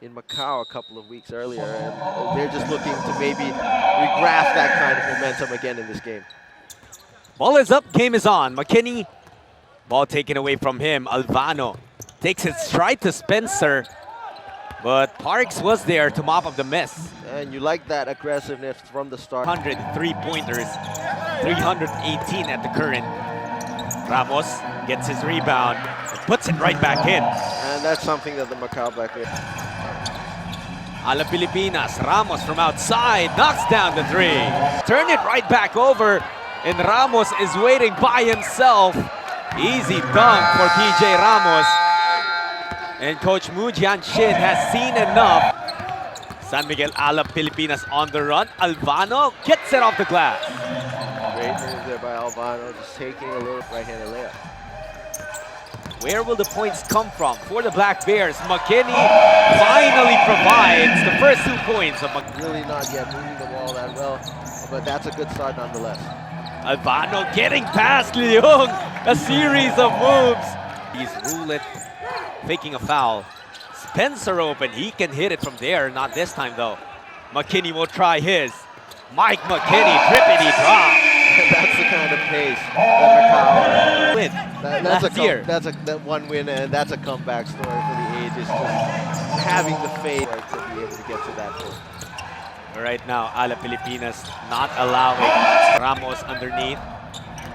in Macau a couple of weeks earlier, and they're just looking to maybe regraph that kind of momentum again in this game. Ball is up, game is on. McKinney, ball taken away from him. Albano takes it straight to Spencer, but Parks was there to mop up the miss. And you like that aggressiveness from the start. 103 pointers, 318 at the current. Ramos gets his rebound, and puts it right back in. And that's something that the Macau Blackbears. Ala Pilipinas, Ramos from outside, knocks down the three. Turn it right back over, and Ramos is waiting by himself. Easy dunk for PJ Ramos. And Coach Mu Jianshin has seen enough. San Miguel Ala Pilipinas on the run. Albano gets it off the glass. Great move there by Albano, just taking a little right-handed layup. Where will the points come from for the Black Bears? McKinney finally provides the first 2 points of Really not yet moving the ball that well, but that's a good start nonetheless. Albano getting past Leung. A series of moves. He's roulette, faking a foul. Spencer open, he can hit it from there. Not this time though. McKinney will try his. Mike McKinney, drippity drop. That's the kind of pace that Macau Win. That's one win, and that's a comeback story for the Ages. Just having the faith to be able to get to that point. Right now, Ala Pilipinas not allowing Ramos underneath.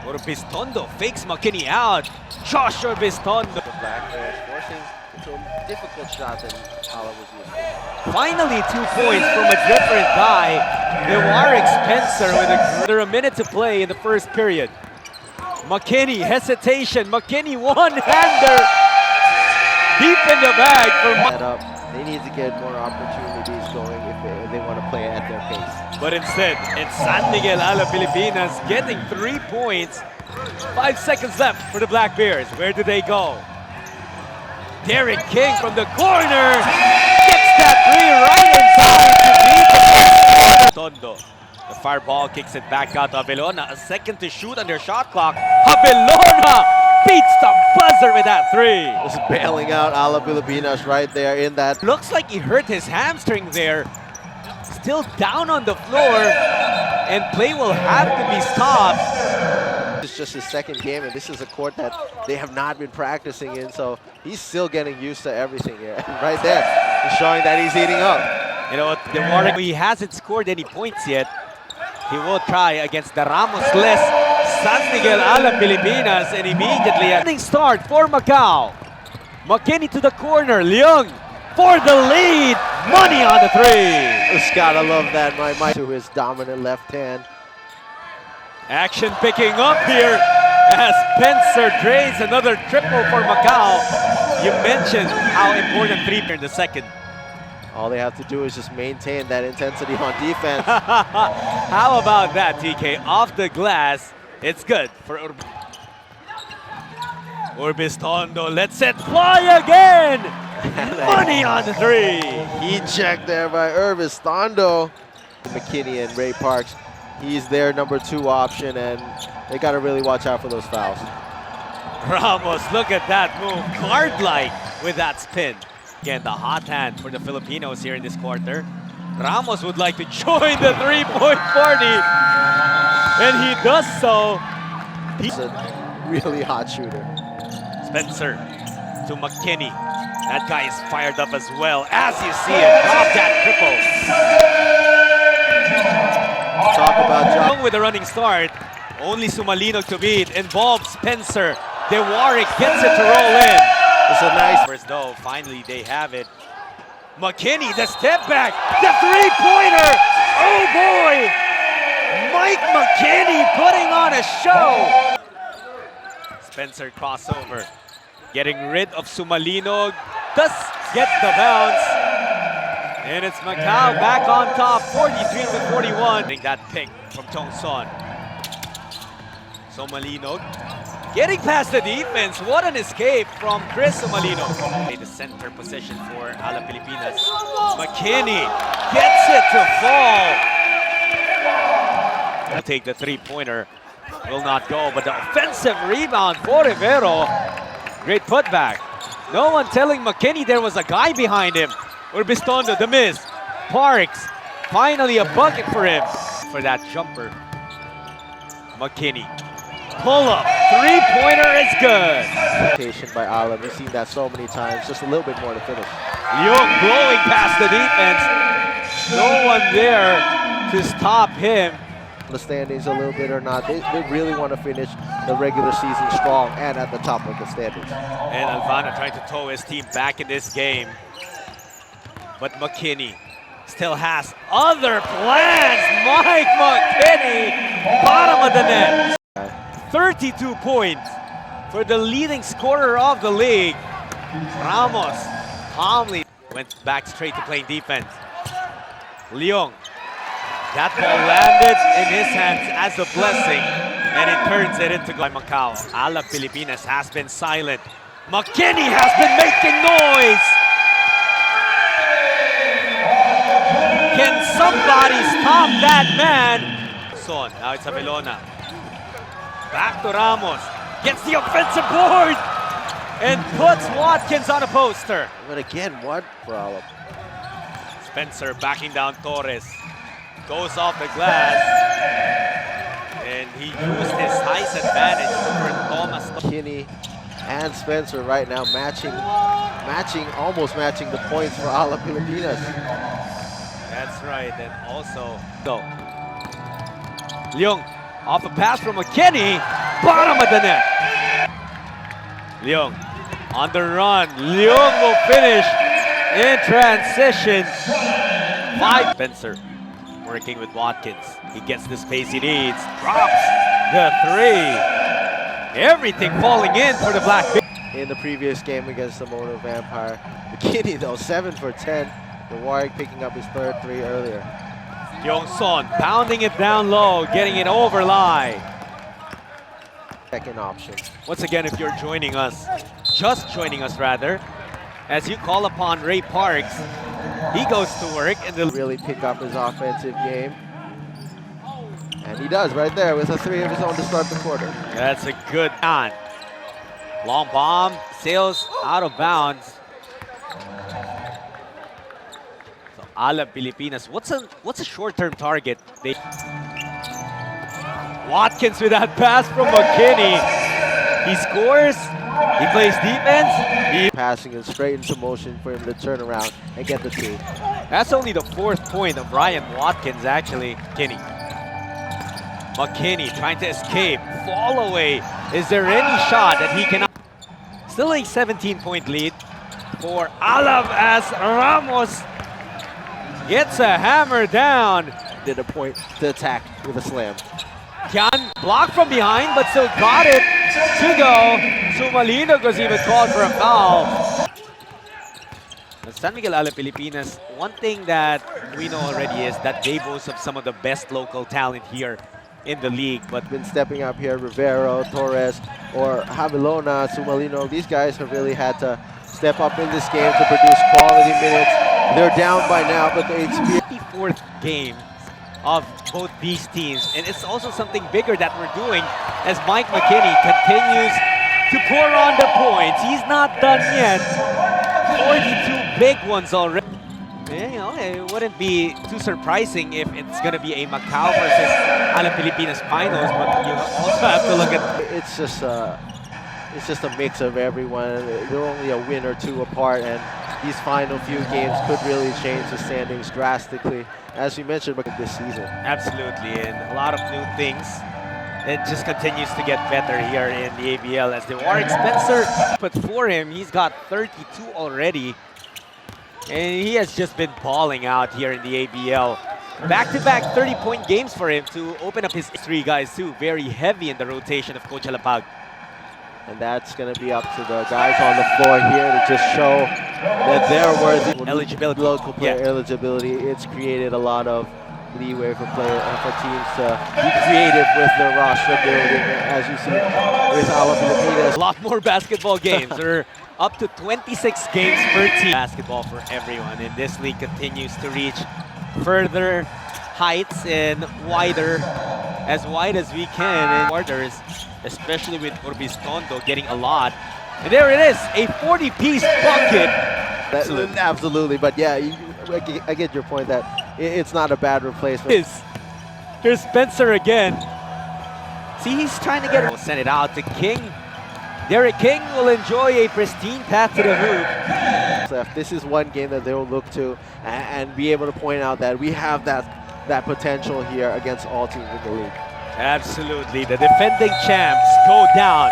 Urbistondo fakes McKinney out. Josh Urbistondo. The Black Bears forcing into a difficult shot than Ala was used to. Finally 2 points from a different guy. Warwick Spencer with under a minute to play in the first period. McKinney, hesitation. McKinney one-hander. Deep in the bag for They need to get more opportunities going if they want to play at their pace. But instead, it's San Miguel Ala Pilipinas getting 3 points. 5 seconds left for the Black Bears. Where do they go? Derek King from the corner gets that three right inside to beat Tondo. The fire ball kicks it back out to Avelona. A second to shoot on their shot clock. Avelona beats the buzzer with that three. Just bailing out Ala Pilipinas right there in that. Looks like he hurt his hamstring there. Still down on the floor, and play will have to be stopped. It's just his second game, and this is a court that they have not been practicing in, so he's still getting used to everything here. Right there, he's showing that he's eating up. You know what, he hasn't scored any points yet. He will try against the Ramos-less San Miguel Ala Pilipinas, and immediately a running start for Macau. McKinney to the corner, Leung for the lead, money on the three. Just gotta love that, Mike to his dominant left hand. Action picking up here as Spencer drains another triple for Macau. You mentioned how important three in the second. All they have to do is just maintain that intensity on defense. How about that, TK? Off the glass, it's good for Urbistondo. Lets it fly again. Money on the three. Heat check there by Urbistondo. McKinney and Ray Parks. He's their number 2 option, and they got to really watch out for those fouls. Ramos, look at that move. Card-like with that spin. Again, the hot hand for the Filipinos here in this quarter. Ramos would like to join the three-point party, and he does so. He's a really hot shooter. Spencer to McKinney. That guy is fired up as well. As you see it, drop that triple. Talk about John with a running start. Only Sumalinog to beat. Involves Spencer. Warwick gets it to roll in. It's a nice first though. Finally, they have it. McKinney, the step back. The three-pointer. Oh boy. Mike McKinney putting on a show. Spencer crossover. Getting rid of Sumalinog. Does get the bounce. And it's Macau back on top, 43-41. Getting that pick from Tong Son. Sumalinog getting past the defense. What an escape from Chris Sumalinog. The center position for Ala Pilipinas. McKinney gets it to fall. I'll take the three-pointer. Will not go, but the offensive rebound for Rivero. Great putback. No one telling McKinney there was a guy behind him. Urbistondo, the miss. Parks, finally a bucket for him. For that jumper. McKinney. Pull up, three-pointer is good. Rotation by Alam. We've seen that so many times. Just a little bit more to finish. Leung blowing past the defense. No one there to stop him. The standings a little bit or not, they really want to finish the regular season strong and at the top of the standings. And Alvana trying to tow his team back in this game. But McKinney still has other plans. Mike McKinney, bottom of the net. 32 points for the leading scorer of the league. Ramos calmly went back straight to playing defense. Leung, that ball landed in his hands as a blessing, and it turns it into by Macau. Ala Pilipinas has been silent. McKinney has been making noise. Can somebody stop that man? Son, now it's Abelona. Back to Ramos. Gets the offensive board and puts Watkins on a poster. But again, what problem? Spencer backing down Torres. Goes off the glass. And he used his height advantage over Thomas. Kinney and Spencer right now almost matching the points for Ala Pilipinas. That's right, and also go. Leung off a pass from McKinney, bottom of the net. Leung on the run. Leung will finish in transition. Spencer working with Watkins. He gets the space he needs. Drops the three. Everything falling in for the Black. In the previous game against the Mono Vampire, McKinney though 7 for 10. The Warwick picking up his third three earlier. Yongson pounding it down low, getting it over lie. Second option. Once again, if you're joining us, just joining us rather, as you call upon Ray Parks, he goes to work and really pick up his offensive game. And he does right there with a three of his own to start the quarter. That's a good on. Long bomb, sails out of bounds. Ala Pilipinas. What's a short-term target? Watkins with that pass from McKinney. He scores. He plays defense. Passing it straight into motion for him to turn around and get the two. That's only the fourth point of Ryan Watkins, actually. McKinney trying to escape. Fall away. Is there any shot that he cannot? Still a 17-point lead for Alam as Ramos gets a hammer down. Did a point to attack with a slam. Tian blocked from behind, but still got it to go. Sumalino was even called for a foul. The San Miguel Ala Pilipinas, one thing that we know already is that they boast of some of the best local talent here in the league. But been stepping up here, Rivero, Torres, or Javelona, Sumalino. These guys have really had to step up in this game to produce quality minutes. They're down by now, but the 54th game of both these teams. And it's also something bigger that we're doing as Mike McKinney continues to pour on the points. He's not done yet. 42 big ones already. You know, it wouldn't be too surprising if it's going to be a Macau versus Ala Pilipinas finals, but you also have to look at... It's just a mix of everyone. They're only a win or two apart, and these final few games could really change the standings drastically, as we mentioned this season. Absolutely, and a lot of new things. It just continues to get better here in the ABL as the Warwick Spencer, but for him, he's got 32 already. And he has just been balling out here in the ABL. Back-to-back 30-point games for him to open up his three guys too. Very heavy in the rotation of Coach Alapag. And that's going to be up to the guys on the floor here to just show that they're worthy. Eligibility. Local player eligibility. It's created a lot of leeway for teams to be creative with their roster building, as you see with Ala Pilipinas. A lot more basketball games. They're up to 26 games per team. Basketball for everyone, and this league continues to reach further heights and wider, as wide as we can, and quarters, especially with Urbistondo getting a lot. And there it is, a 40-piece bucket Absolutely. But yeah, I get your point that it's not a bad replacement. Here's Spencer again. See, he's trying to get it. We'll send it out to King. Derek King will enjoy a pristine path to the hoop. This is one game that they'll look to and be able to point out that we have that potential here against all teams in the league. Absolutely. The defending champs go down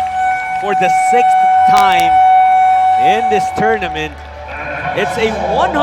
for the 6th time in this tournament. It's a 100